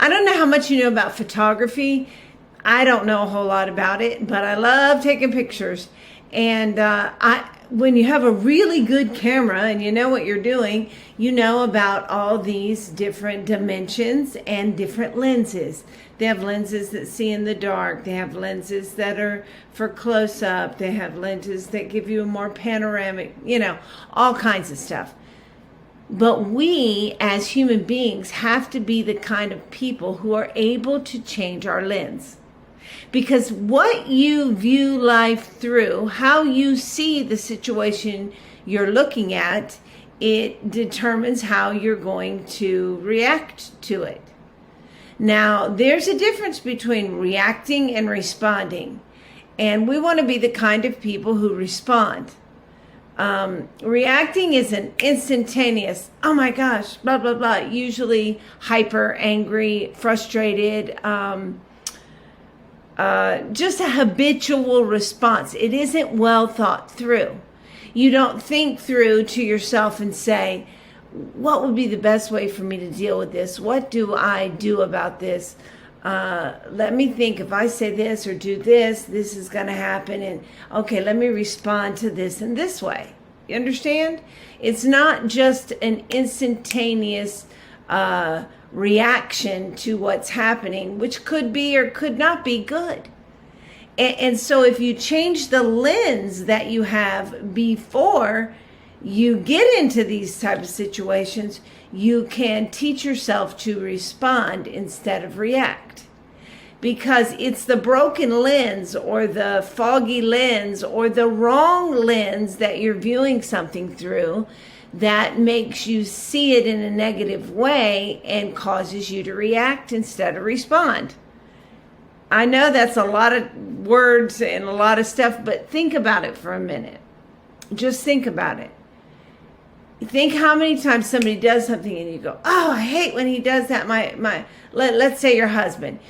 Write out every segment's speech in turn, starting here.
I don't know how much you know about photography. I don't know a whole lot about it, but I love taking pictures. And when you have a really good camera and you know what you're doing, you know about all these different dimensions and different lenses. They have lenses that see in the dark. They have lenses that are for close up. They have lenses that give you a more panoramic, all kinds of stuff. But we as human beings have to be the kind of people who are able to change our lens. Because what you view life through, how you see the situation you're looking at, it determines how you're going to react to it. Now, there's a difference between reacting and responding. And we want to be the kind of people who respond. Reacting is an instantaneous, oh my gosh, blah, blah, blah, usually hyper, angry, frustrated, just a habitual response. It isn't well thought through. You don't think through to yourself and say, what would be the best way for me to deal with this? What do I do about this? Let me think, if I say this or do this, this is going to happen. And okay, let me respond to this in this way. You understand? It's not just an instantaneous reaction to what's happening, which could be or could not be good. And so if you change the lens that you have before you get into these type of situations, you can teach yourself to respond instead of react. Because it's the broken lens or the foggy lens or the wrong lens that you're viewing something through that makes you see it in a negative way and causes you to react instead of respond. I know that's a lot of words and a lot of stuff, but think about it for a minute. Just think about it. Think how many times somebody does something and you go, oh, I hate when he does that. Let's say your husband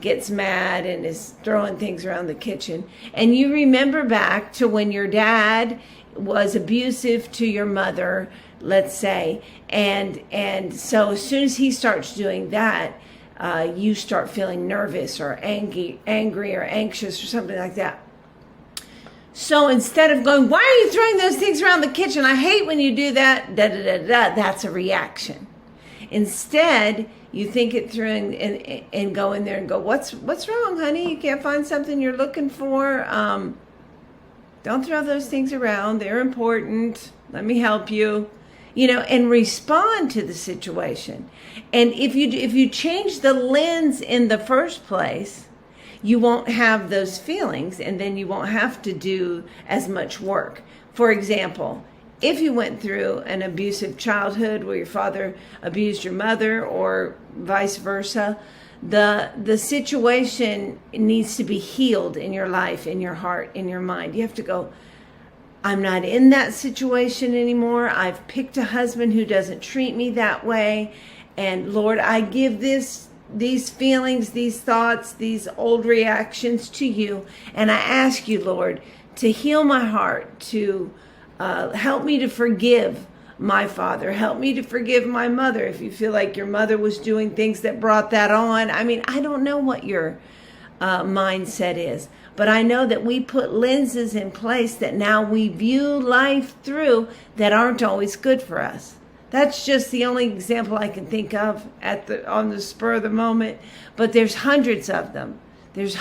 gets mad and is throwing things around the kitchen. And you remember back to when your dad was abusive to your mother, let's say. And so as soon as he starts doing that, you start feeling nervous or angry or anxious or something like that. So instead of going, why are you throwing those things around the kitchen? I hate when you do that. That's a reaction. Instead, you think it through and go in there and go, what's wrong, honey? You can't find something you're looking for. Don't throw those things around. They're important. Let me help you. And respond to the situation. And if you change the lens in the first place, you won't have those feelings, and then you won't have to do as much work. For example, if you went through an abusive childhood where your father abused your mother or vice versa, the situation needs to be healed in your life, in your heart, in your mind. You have to go, I'm not in that situation anymore. I've picked a husband who doesn't treat me that way. And Lord, I give these feelings, these thoughts, these old reactions to you. And I ask you, Lord, to heal my heart, to help me to forgive my father. Help me to forgive my mother if you feel like your mother was doing things that brought that on. I mean, I don't know what your mindset is, but I know that we put lenses in place that now we view life through that aren't always good for us. That's just the only example I can think of on the spur of the moment. But there's hundreds of them. There's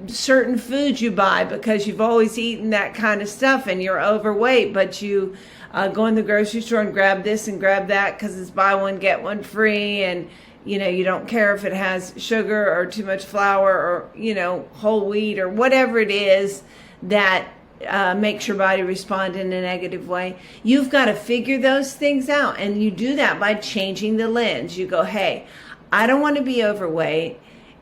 certain foods you buy because you've always eaten that kind of stuff and you're overweight, but you go in the grocery store and grab this and grab that because it's buy one, get one free. And, you don't care if it has sugar or too much flour or, whole wheat or whatever it is that makes your body respond in a negative way. You've got to figure those things out. And you do that by changing the lens. You go, hey, I don't want to be overweight.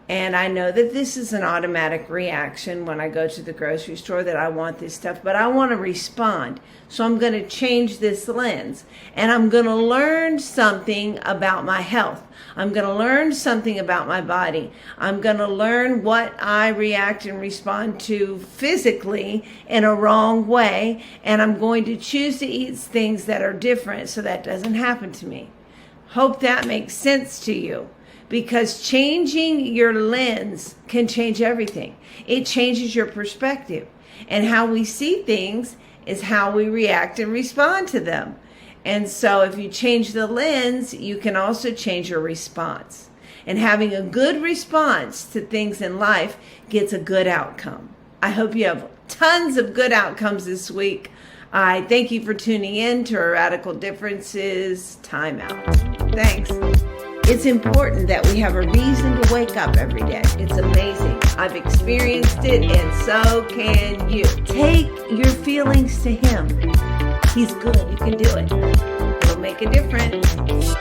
And I know that this is an automatic reaction when I go to the grocery store, that I want this stuff, but I want to respond. So I'm going to change this lens, and I'm going to learn something about my health. I'm going to learn something about my body. I'm going to learn what I react and respond to physically in a wrong way, and I'm going to choose to eat things that are different so that doesn't happen to me. Hope that makes sense to you. Because changing your lens can change everything. It changes your perspective. And how we see things is how we react and respond to them. And so if you change the lens, you can also change your response. And having a good response to things in life gets a good outcome. I hope you have tons of good outcomes this week. I thank you for tuning in to our Radical Differences Timeout. Thanks. It's important that we have a reason to wake up every day. It's amazing. I've experienced it, and so can you. Take your feelings to Him. He's good. You can do it. It'll make a difference.